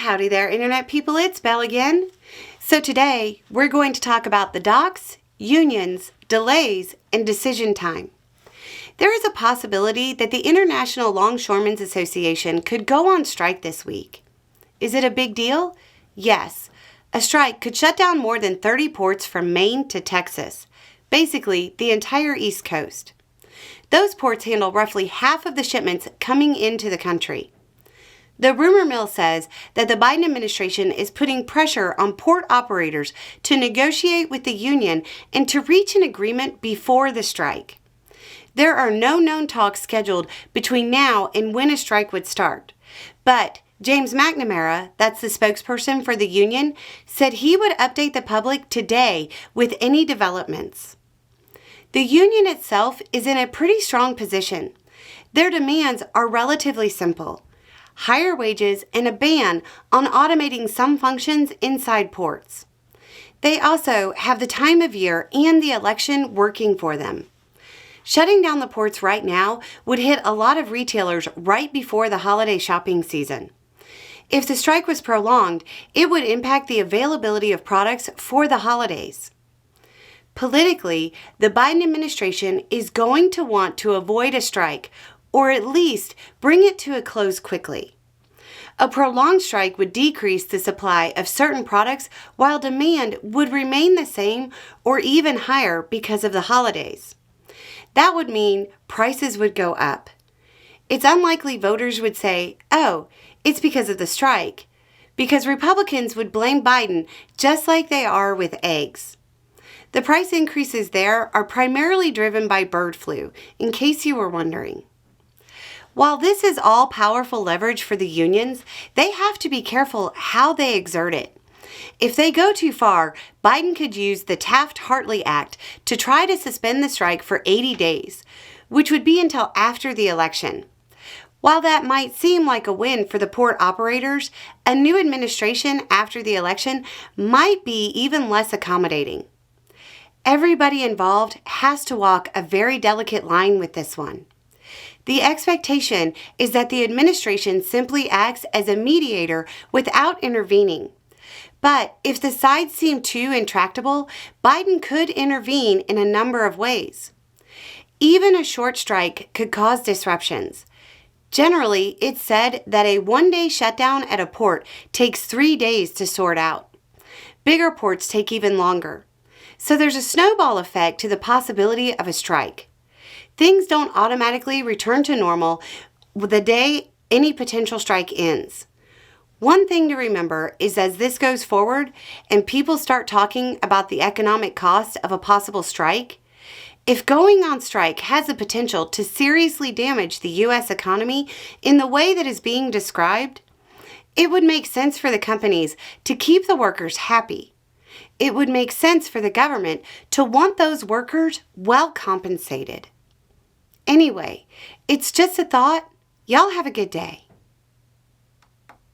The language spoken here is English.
howdy there, Internet people. It's Belle again. So today, we're going to talk about the docks, unions, delays, and decision time. There is a possibility that the International Longshoremen's Association could go on strike this week. Is it a big deal? Yes. A strike could shut down more than 30 ports from Maine to Texas, basically the entire East Coast. Those ports handle roughly half of the shipments coming into the country. The rumor mill says that the Biden administration is putting pressure on port operators to negotiate with the union and to reach an agreement before the strike. There are no known talks scheduled between now and when a strike would start, but James McNamara, that's the spokesperson for the union, said he would update the public today with any developments. The union itself is in a pretty strong position. Their demands are relatively simple: higher wages, and a ban on automating some functions inside ports. They also have the time of year and the election working for them. Shutting down the ports right now would hit a lot of retailers right before the holiday shopping season. If the strike was prolonged, it would impact the availability of products for the holidays. Politically, the Biden administration is going to want to avoid a strike, or at least bring it to a close quickly. A prolonged strike would decrease the supply of certain products while demand would remain the same or even higher because of the holidays. That would mean prices would go up. It's unlikely voters would say, "Oh, it's because of the strike," because Republicans would blame Biden just like they are with eggs. The price increases there are primarily driven by bird flu, in case you were wondering. While this is all powerful leverage for the unions, they have to be careful how they exert it. If they go too far, Biden could use the Taft-Hartley Act to try to suspend the strike for 80 days, which would be until after the election. While that might seem like a win for the port operators, a new administration after the election might be even less accommodating. Everybody involved has to walk a very delicate line with this one. The expectation is that the administration simply acts as a mediator without intervening. But if the sides seem too intractable, Biden could intervene in a number of ways. Even a short strike could cause disruptions. Generally, it's said that a one-day shutdown at a port takes 3 days to sort out. Bigger ports take even longer. So there's a snowball effect to the possibility of a strike. Things don't automatically return to normal the day any potential strike ends. One thing to remember is as this goes forward and people start talking about the economic cost of a possible strike, if going on strike has the potential to seriously damage the U.S. economy in the way that is being described, it would make sense for the companies to keep the workers happy. It would make sense for the government to want those workers well compensated. Anyway, it's just a thought. Y'all have a good day.